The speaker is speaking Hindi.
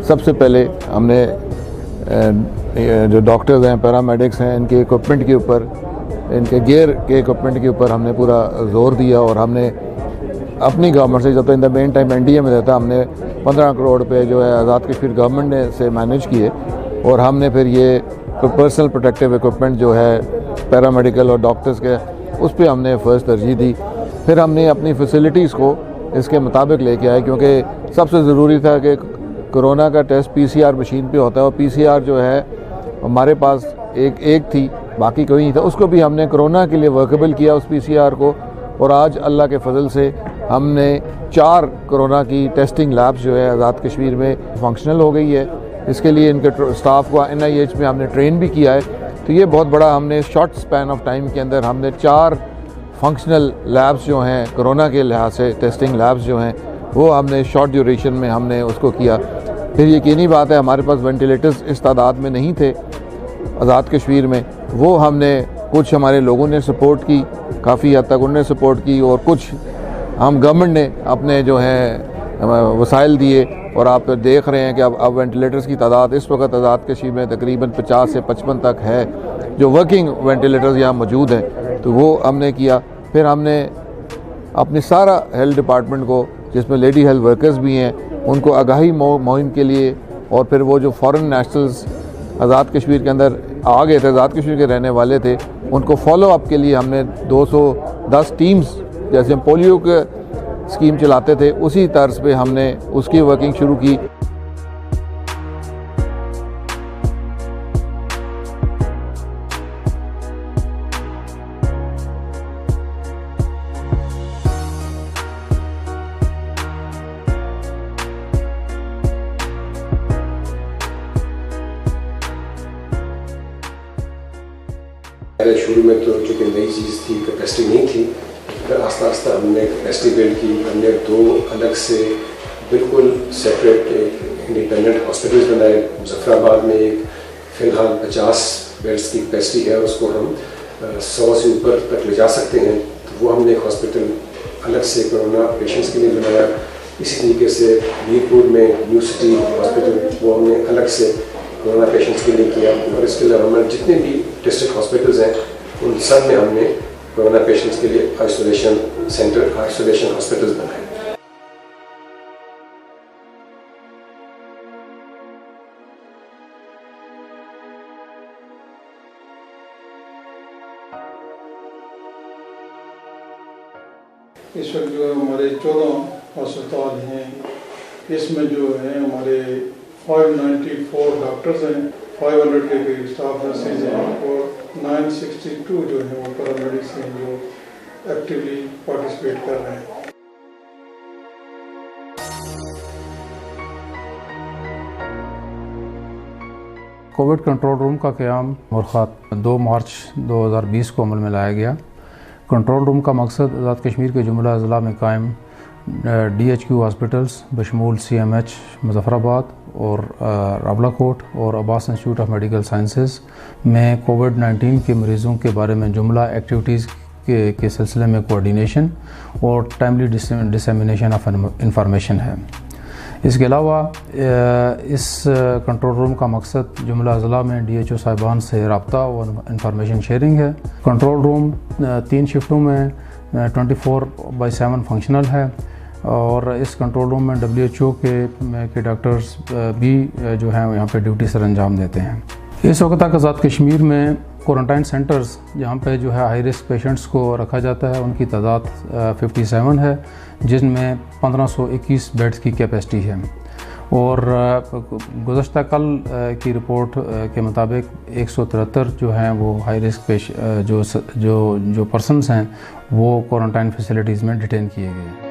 सबसे पहले हमने जो डॉक्टर्स हैं, पैरामेडिक्स हैं, इनके इक्विपमेंट के ऊपर, इनके गियर के इक्विपमेंट के ऊपर हमने पूरा जोर दिया। और हमने अपनी गवर्नमेंट से, जब तक in the main time NDA में रहता, हमने 15 करोड़ रुपए जो है आज़ाद कश्मीर गवर्नमेंट ने से मैनेज किए। और हमने फिर ये पर्सनल प्रोटेक्टिव इक्विपमेंट जो है पैरामेडिकल और डॉक्टर्स के, उस पर हमने फर्स्ट तरजीह दी। फिर हमने अपनी फैसिलिटीज़ को इसके मुताबिक लेके आए, क्योंकि सबसे ज़रूरी था कि कोरोना का टेस्ट पीसीआर मशीन पे होता है, और पीसीआर जो है हमारे पास एक थी, बाकी कोई नहीं था। उसको भी हमने कोरोना के लिए वर्केबल किया उस पीसीआर को। और आज अल्लाह के फजल से हमने 4 कोरोना की टेस्टिंग लैब्स जो है आज़ाद कश्मीर में फंक्शनल हो गई है। इसके लिए इनके स्टाफ को NIH में हमने ट्रेन भी किया है। तो ये बहुत बड़ा, हमने शॉर्ट स्पैन ऑफ टाइम के अंदर हमने 4 फंक्शनल लैब्स जो हैं कोरोना के लिहाज से, टेस्टिंग लैब्स जो हैं, वो हमने शॉर्ट ड्यूरेशन में हमने उसको किया। फिर यकीनी बात है हमारे पास वेंटिलेटर्स इस तादाद में नहीं थे आज़ाद कश्मीर में, वो हमने कुछ हमारे लोगों ने सपोर्ट की, काफ़ी हद तक उन्होंने सपोर्ट की, और कुछ हम गवर्नमेंट ने अपने जो है वसाइल दिए। और आप देख रहे हैं कि अब वेंटिलेटर्स की तादाद इस वक्त आज़ाद कश्मीर में तकरीबन 50 से 55 तक है जो वर्किंग वेंटिलेटर्स यहाँ मौजूद हैं। तो वो हमने किया। फिर हमने अपने सारा हेल्थ डिपार्टमेंट को, जिसमें लेडी हेल्थ वर्कर्स भी हैं, उनको आगाही मुहिम के लिए, और फिर वो जो फॉरेन नेशनल्स आज़ाद कश्मीर के अंदर आ गए थे, आज़ाद कश्मीर के रहने वाले थे, उनको फॉलो अप के लिए हमने 210 टीम्स, जैसे हम पोलियो के स्कीम चलाते थे उसी तर्ज पे हमने उसकी वर्किंग शुरू की। शुरू में तो चूँकि नई चीज़ थी, कैपेसिटी नहीं थी, फिर आस्ता आस्ता हमने कैपेसिटी बिल्ड की। हमने 2 अलग से बिल्कुल सेपरेट इंडिपेंडेंट हॉस्पिटल्स बनाए। मुजफ्फराबाद में एक फ़िलहाल 50 बेड्स की कैपेसिटी है, उसको हम 100 से ऊपर तक ले जा सकते हैं। तो वो हमने एक हॉस्पिटल अलग से कोरोना पेशेंट्स के लिए बनाया। इसी तरीके से मीरपुर में न्यू सिटी हॉस्पिटल, वो हमने अलग से कोरोना पेशेंट्स के लिए किया। और इसके अलावा हमारे जितने भी डिस्ट्रिक्ट हॉस्पिटल्स हैं, उन सब में हमने कोरोना पेशेंट्स के लिए आइसोलेशन सेंटर, आइसोलेशन हॉस्पिटल्स बनाए। इस वक्त जो हमारे 14 अस्पताल हैं, इसमें जो है हमारे 594 डॉक्टर्स हैं, 500 के करीब स्टाफ नर्सेज हैं, और 962 जो है वो पैरामेडिक्स हैं जो एक्टिवली पार्टिसिपेट कर रहे हैं। कोविड कंट्रोल रूम का क़याम मुरख़ात 2 मार्च 2020 को अमल में लाया गया। कंट्रोल रूम का मकसद आज़ाद कश्मीर के जुमला अज़ला में कायम DHQ हॉस्पिटल्स बशमूल CMH मुजफ्फराबाद और रावलाकोट और Abbas institute of medical sciences में कोविड-19 के मरीज़ों के बारे में जुमला एक्टिविटीज़ के सिलसिले में कोऑर्डिनेशन और टाइमली डिसेमिनेशन ऑफ इंफॉर्मेशन है। इसके अलावा इस कंट्रोल रूम का मकसद जुमला अज़ला में DHO साहिबान से रब्ता और इंफॉर्मेशन शेयरिंग है। कंट्रोल रूम 3 शिफ्टों में 24/7 फंक्शनल है, और इस कंट्रोल रूम में WHO के डॉक्टर्स भी जो हैं यहाँ पे ड्यूटी सर अंजाम देते हैं। इस वक्त तक आज़ाद कश्मीर में क्वारंटाइन सेंटर्स जहाँ पे जो है हाई रिस्क पेशेंट्स को रखा जाता है, उनकी तादाद 57 है, जिनमें 1521 बेड्स की कैपेसिटी है। और गुज़श्ता कल की रिपोर्ट के मुताबिक 173 जो हैं वो हाई रिस्क जो पर्सनस हैं वो क्वारंटाइन फैसिलिटीज़ में डिटेन किए गए हैं।